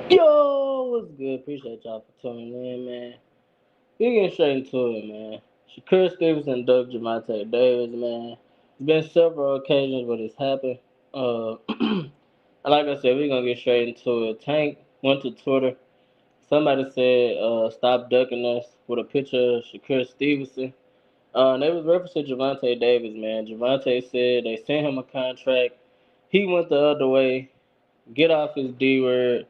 Yo, what's good? Appreciate y'all for tuning in, man. We getting straight into it, man. Shakur Stevenson ducked Gervonta Davis, man. It's been several occasions where this happened. And like I said, we're gonna get straight into it. Tank went to Twitter. Somebody said, stop ducking us with a picture of Shakur Stevenson. They was referencing Gervonta Davis, man. Gervonta said they sent him a contract. He went the other way. Get off his D word.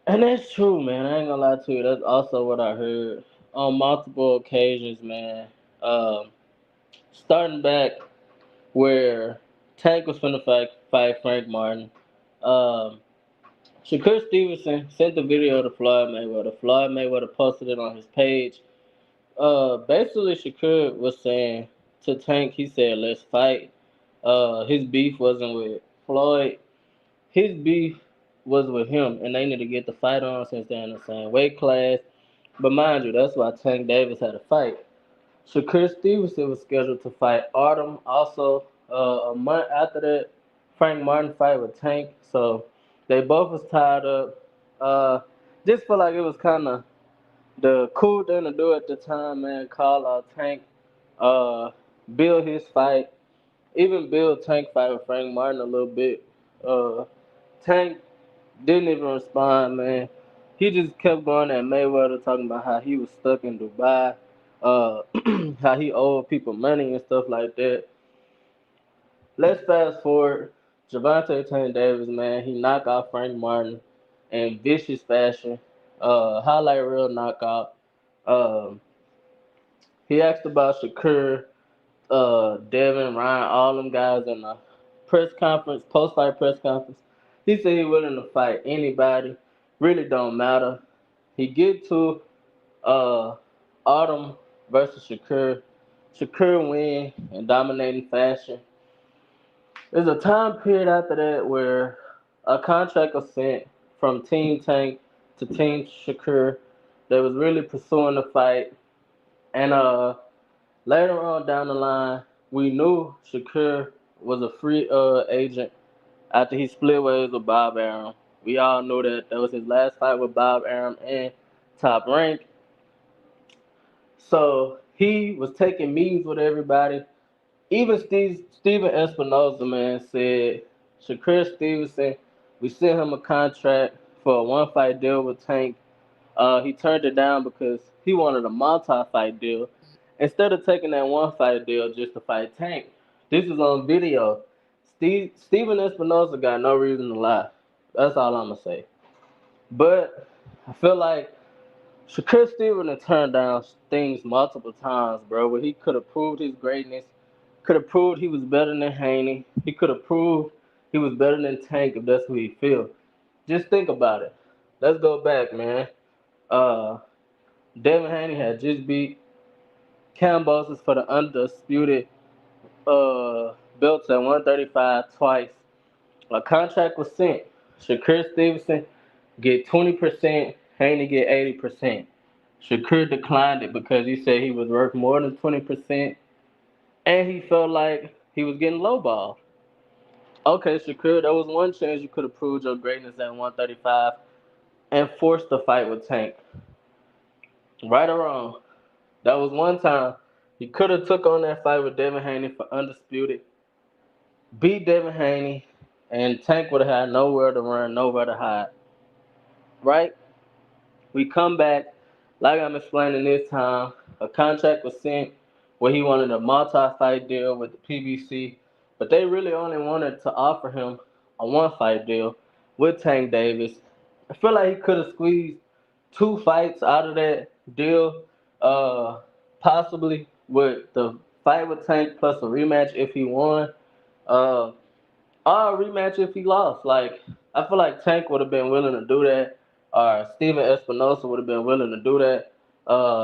And that's true, man. I ain't gonna lie to you. That's also what I heard on multiple occasions, man. Um, Starting back where Tank was finna fight Frank Martin. Um, Shakur Stevenson sent the video to Floyd Mayweather. Floyd Mayweather posted it on his page. Basically, Shakur was saying to Tank, he said, "Let's fight." His beef wasn't with Floyd. His beef was with him, and they need to get the fight on since they're in the same weight class. But mind you, that's why Tank Davis had a fight. Shakur Stevenson was scheduled to fight Autumn. Also, a month after that, Frank Martin fight with Tank. So they both was tied up. Uh, just feel like it was kind of the cool thing to do at the time, man. Call out Tank, uh, build his fight, even build Tank fight with Frank Martin a little bit. Tank didn't even respond, man. He just kept going at Mayweather, talking about how he was stuck in Dubai, uh, how he owed people money and stuff like that. Let's fast forward. Gervonta Tank Davis, man, he knocked out Frank Martin in vicious fashion. Highlight reel knockout. Um, he asked about Shakur, Devin, Ryan, all them guys in the press conference, post fight press conference. He said he willing to fight anybody. Really don't matter. He get to uh, Autumn versus Shakur. Shakur win in dominating fashion. There's a time period after that where a contract was sent from Team Tank to Team Shakur. They was really pursuing the fight, and later on down the line, we knew Shakur was a free agent after he split ways with Bob Arum. We all knew that was his last fight with Bob Arum and Top Rank. So he was taking meetings with everybody. Even Steven Espinoza, man, said Shakur Stevenson, we sent him a contract for a one fight deal with Tank. He turned it down because he wanted a multi-fight deal instead of taking that one fight deal just to fight Tank. This is on video. Steven Espinoza got no reason to lie. That's all I'm gonna say. But I feel like Shakur Stevenson had turned down things multiple times, bro, where he could have proved his greatness, could have proved he was better than Haney, he could have proved he was better than Tank if that's who he feel. Just think about it. Let's go back, man. Uh, Devin Haney had just beat Cam Bosses for the undisputed belts at 135 twice. A contract was sent. Shakur Stevenson get 20%, Haney get 80%. Shakur declined it because he said he was worth more than 20% and he felt like he was getting lowballed. Okay, Shakur, there was one chance you could have proved your greatness at 135 and forced the fight with Tank. Right or wrong, that was one time you could have took on that fight with Devin Haney for undisputed, beat Devin Haney, and Tank would have had nowhere to run, nowhere to hide. Right? We come back, like I'm explaining this time, a contract was sent where he wanted a multi-fight deal with the PBC, but they really only wanted to offer him a one-fight deal with Tank Davis. I feel like he could have squeezed two fights out of that deal, uh, possibly with the fight with Tank plus a rematch if he won. Uh, or a rematch if he lost. Like I feel like Tank would have been willing to do that, or Steven Espinosa would have been willing to do that.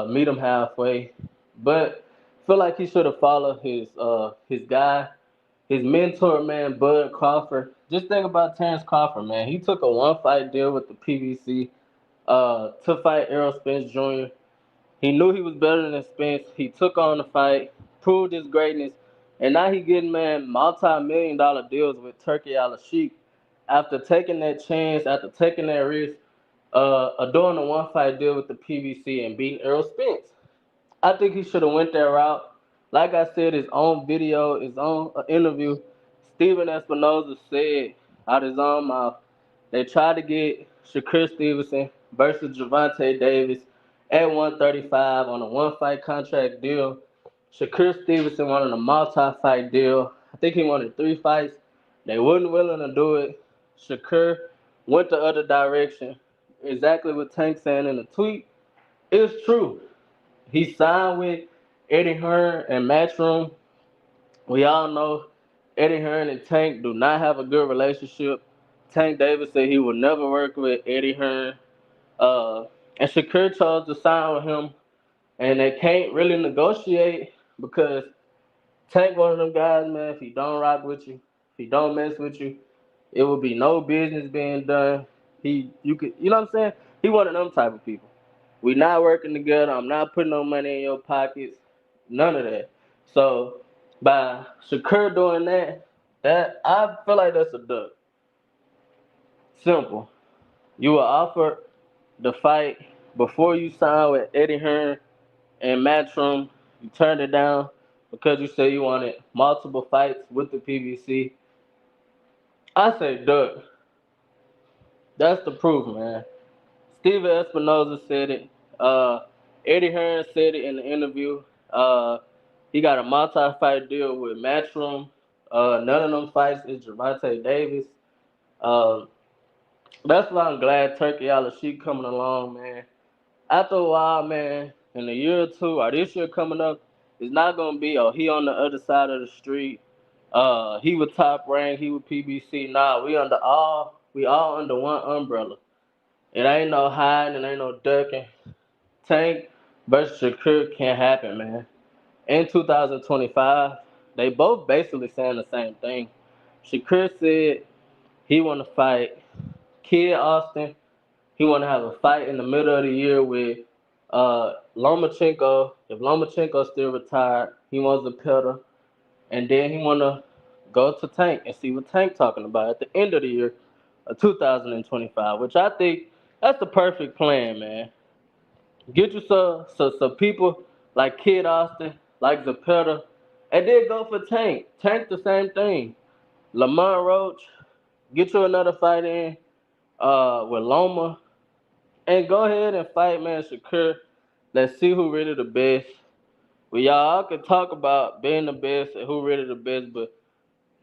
Meet him halfway, but I feel like he should have followed his guy, his mentor, man, Bud Crawford. Just think about Terrence Crawford, man. He took a one fight deal with the PBC to fight Errol Spence Jr. He knew he was better than Spence. He took on the fight, proved his greatness, and now he getting man multi-million-dollar deals with Turkey Al Sheikh. after taking that chance, after taking that risk, doing a one fight deal with the PBC and beating Earl Spence. I think he should have went that route. Like I said, his own video, his own interview, Steven Espinoza said out his own mouth, they tried to get Shakur Stevenson versus Gervonta Davis at 135 on a one-fight contract deal. Shakur Stevenson wanted a multi-fight deal. I think he wanted 3 fights. They wasn't willing to do it. Shakur went the other direction. Exactly what Tank saying in the tweet is true. He signed with Eddie Hearn and Matchroom. We all know Eddie Hearn and Tank do not have a good relationship. Tank Davis said he would never work with Eddie Hearn. And Shakur chose to sign with him, and they can't really negotiate because Tank one of them guys, man. If he don't rock with you, if he don't mess with you, it will be no business being done. You know what I'm saying? He one of them type of people. We not working together. I'm not putting no money in your pockets. None of that. So by Shakur doing that I feel like that's a duck. Simple. You were offered the fight before you signed with Eddie Hearn and Matchroom. You turned it down because you said you wanted multiple fights with the PBC. I say duck. That's the proof, man. Steven Espinoza said it. Eddie Hearn said it in the interview. He got a multi-fight deal with Matchroom. None of them fights is Gervonta Davis. Uh, that's why I'm glad Turkey Al-Sheik coming along, man. After a while, man, in a year or two, or this year coming up, it's not gonna be, oh, he on the other side of the street. He was top ranked, he was PBC. Nah, we all under one umbrella. It ain't no hiding, it ain't no ducking. Tank versus Shakur can't happen, man. In 2025, they both basically saying the same thing. Shakur said he want to fight Kid Austin. He want to have a fight in the middle of the year with Lomachenko. If Lomachenko's still retired, he wants to pedal. And then he want to go to Tank and see what Tank talking about at the end of the year of 2025, which I think that's the perfect plan, man. Get you some people like Kid Austin, like Zapata, and then go for Tank. Tank the same thing. Lamont Roach, get you another fight in with Loma, and go ahead and fight, man, Shakur. Let's see who really the best. We all can talk about being the best and who really the best, but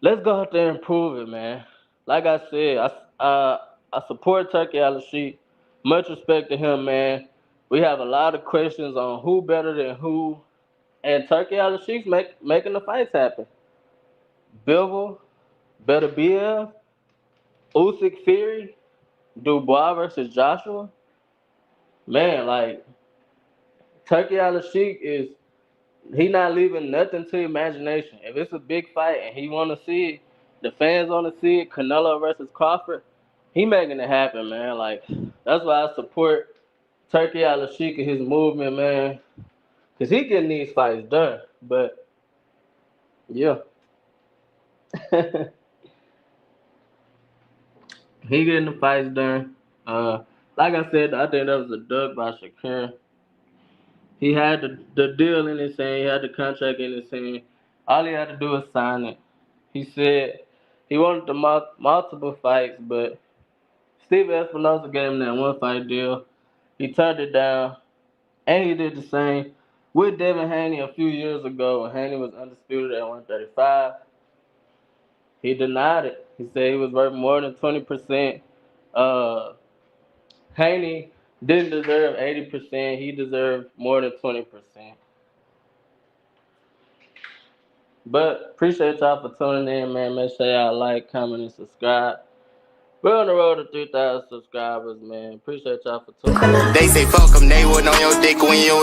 let's go out there and prove it, man. Like I said, I support Turkey Al-Sheik. Much respect to him, man. We have a lot of questions on who better than who, and Turkey Al-Sheik's making the fights happen. Bivol, Better BF, Usyk Fury, Dubois versus Joshua. Man, like Turkey Al-Sheik he not leaving nothing to imagination. If it's a big fight and he want to see it, the fans want to see it, Canelo versus Crawford, he making it happen, man. Like, that's why I support Turkey Al-Sheik and his movement, man, because he getting these fights done. But, yeah. He getting the fights done. Like I said, I think that was a duck by Shakur. He had the deal in his hand. He had the contract in his hand. All he had to do was sign it. He said he wanted the multiple fights, but Steve Espinoza gave him that one fight deal. He turned it down, and he did the same with Devin Haney a few years ago when Haney was undisputed at 135. He denied it. He said he was worth more than 20%. Haney didn't deserve 80%. He deserved more than 20%. But appreciate y'all for tuning in, man. Make sure y'all like, comment, and subscribe. We're on the road to 3,000 subscribers, man. Appreciate y'all for tuning in. They say fuck them, they wasn't on your dick when you was